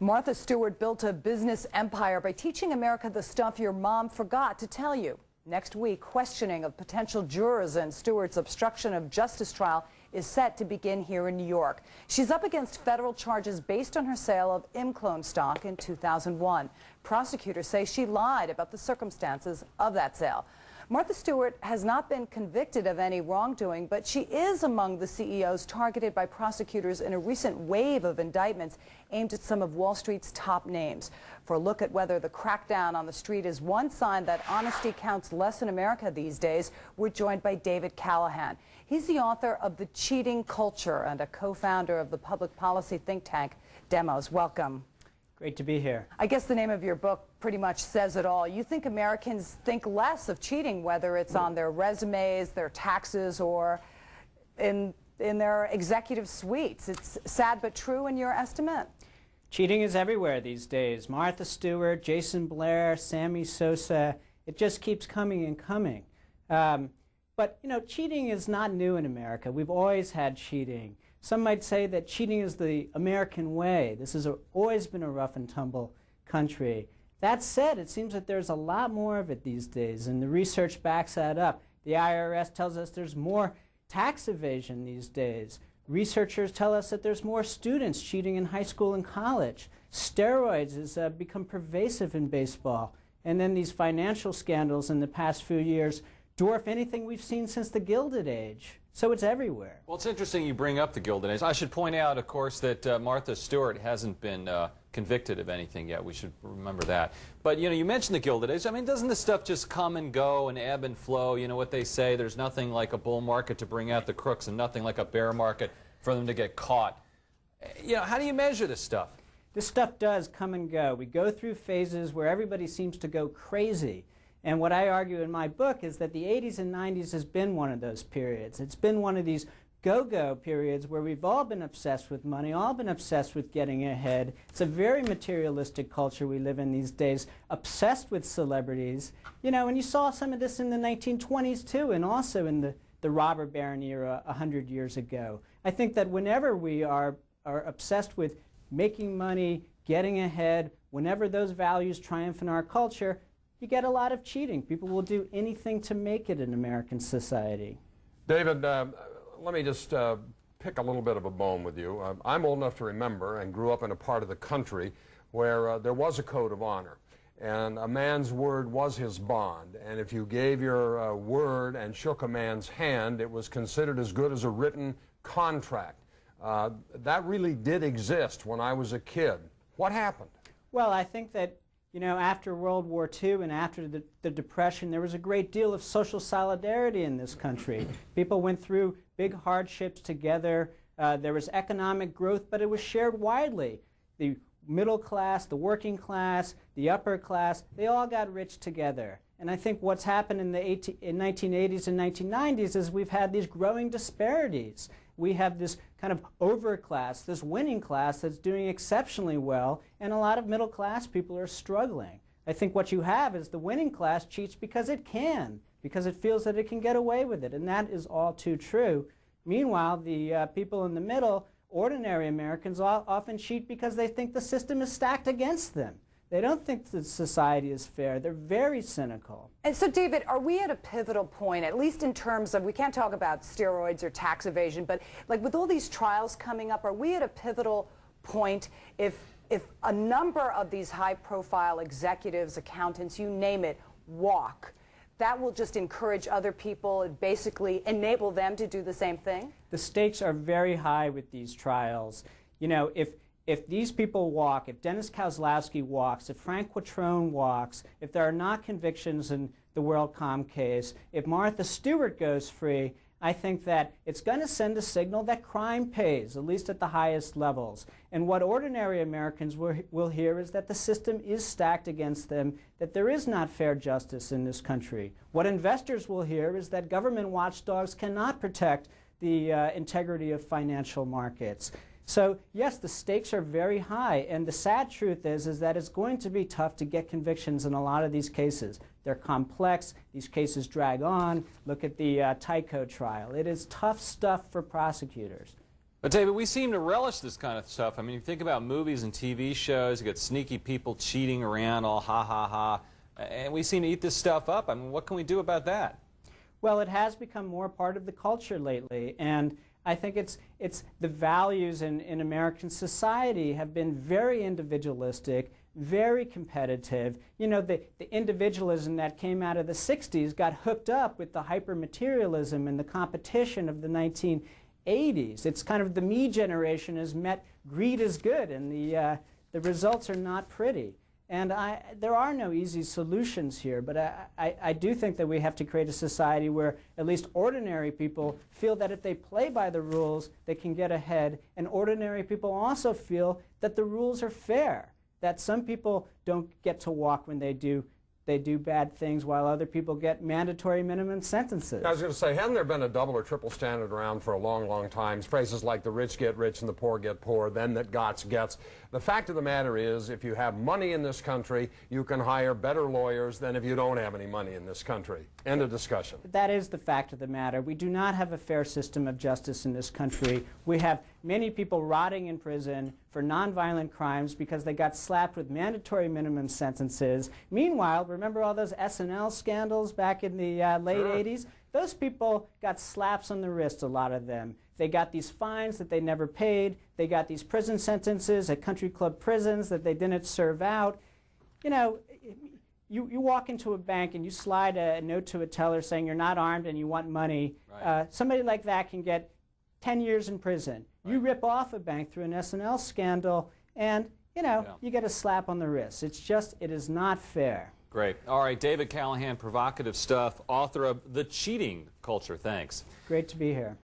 Martha Stewart built a business empire by teaching America the stuff your mom forgot to tell you. Next week, questioning of potential jurors in Stewart's obstruction of justice trial is set to begin here in New York. She's up against federal charges based on her sale of Imclone stock in 2001. Prosecutors say she lied about the circumstances of that sale. Martha Stewart has not been convicted of any wrongdoing, but she is among the CEOs targeted by prosecutors in a recent wave of indictments aimed at some of Wall Street's top names. For a look at whether the crackdown on the street is one sign that honesty counts less in America these days, we're joined by David Callahan. He's the author of The Cheating Culture and a co-founder of the public policy think tank Demos. Welcome. Great to be here. I guess the name of your book pretty much says it all. You think Americans think less of cheating, whether it's on their resumes, their taxes, or in their executive suites. It's sad but true in your estimate? Cheating is everywhere these days. Martha Stewart, Jason Blair, Sammy Sosa, it just keeps coming and coming. But, you know, cheating is not new in America. We've always had cheating. Some might say that cheating is the American way. This has always been a rough and tumble country. That said, it seems that there's a lot more of it these days, and the research backs that up. The IRS tells us there's more tax evasion these days. Researchers tell us that there's more students cheating in high school and college. Steroids has become pervasive in baseball. And then these financial scandals in the past few years dwarf anything we've seen since the Gilded Age. So it's everywhere. Well, it's interesting you bring up the Gilded Age. I should point out, of course, that Martha Stewart hasn't been convicted of anything yet. We should remember that. But, you know, you mentioned the Gilded Age. I mean, doesn't this stuff just come and go and ebb and flow? You know what they say, there's nothing like a bull market to bring out the crooks and nothing like a bear market for them to get caught. You know, how do you measure this stuff? This stuff does come and go. We go through phases where everybody seems to go crazy. And what I argue in my book is that the 80s and 90s has been one of those periods. It's been one of these go-go periods where we've all been obsessed with money, all been obsessed with getting ahead. It's a very materialistic culture we live in these days, obsessed with celebrities. You know, and you saw some of this in the 1920s too, and also in the robber baron era 100 years ago. I think that whenever we are obsessed with making money, getting ahead, whenever those values triumph in our culture, you get a lot of cheating. People will do anything to make it in American society. David, let me just pick a little bit of a bone with you. I'm old enough to remember and grew up in a part of the country where there was a code of honor. And a man's word was his bond. And if you gave your word and shook a man's hand, it was considered as good as a written contract. That really did exist when I was a kid. What happened? Well, I think that, you know, after World War II and after the Depression, there was a great deal of social solidarity in this country. People went through big hardships together. There was economic growth, but it was shared widely. The middle class, the working class, the upper class, they all got rich together. And I think what's happened in the 1980s and 1990s is we've had these growing disparities. We have this kind of overclass, this winning class that's doing exceptionally well, and a lot of middle class people are struggling. I think what you have is the winning class cheats because it can, because it feels that it can get away with it, and that is all too true. Meanwhile, the people in the middle, ordinary Americans, often cheat because they think the system is stacked against them. They don't think that society is fair. They're very cynical. And so, David, are we at a pivotal point, at least in terms of, we can't talk about steroids or tax evasion, but like with all these trials coming up, are we at a pivotal point if a number of these high-profile executives, accountants, you name it, walk? That will just encourage other people and basically enable them to do the same thing? The stakes are very high with these trials. You know, if these people walk, if Dennis Kozlowski walks, if Frank Quattrone walks, if there are not convictions in the WorldCom case, if Martha Stewart goes free, I think that it's going to send a signal that crime pays, at least at the highest levels. And what ordinary Americans will hear is that the system is stacked against them, that there is not fair justice in this country. What investors will hear is that government watchdogs cannot protect the integrity of financial markets. So, yes, the stakes are very high, and the sad truth is that it's going to be tough to get convictions in a lot of these cases. They're complex. These cases drag on. Look at the Tyco trial. It is tough stuff for prosecutors. But David, we seem to relish this kind of stuff. I mean, you think about movies and TV shows, you got sneaky people cheating around, all ha ha ha, and we seem to eat this stuff up. I mean, what can we do about that? Well, it has become more part of the culture lately, and I think it's the values in American society have been very individualistic, very competitive. You know, the individualism that came out of the 60s got hooked up with the hyper-materialism and the competition of the 1980s. It's kind of the me generation has met greed is good, and the results are not pretty. And there are no easy solutions here, but I do think that we have to create a society where at least ordinary people feel that if they play by the rules, they can get ahead, and ordinary people also feel that the rules are fair, that some people don't get to walk when they do bad things while other people get mandatory minimum sentences. I was going to say, hasn't there been a double or triple standard around for a long, long time? Phrases like the rich get rich and the poor get poor, then that gets. The fact of the matter is, if you have money in this country, you can hire better lawyers than if you don't have any money in this country. End of discussion. That is the fact of the matter. We do not have a fair system of justice in this country. We have many people rotting in prison for nonviolent crimes because they got slapped with mandatory minimum sentences. Meanwhile, remember all those SNL scandals back in the late 80s? Those people got slaps on the wrist, a lot of them. They got these fines that they never paid. They got these prison sentences at country club prisons that they didn't serve out. You know, you walk into a bank and you slide a note to a teller saying you're not armed and you want money. Right. Somebody like that can get 10 years in prison. Right. You rip off a bank through an SNL scandal and, you know, you get a slap on the wrist. It's just, it is not fair. Great. All right, David Callahan, provocative stuff, author of The Cheating Culture. Thanks. Great to be here.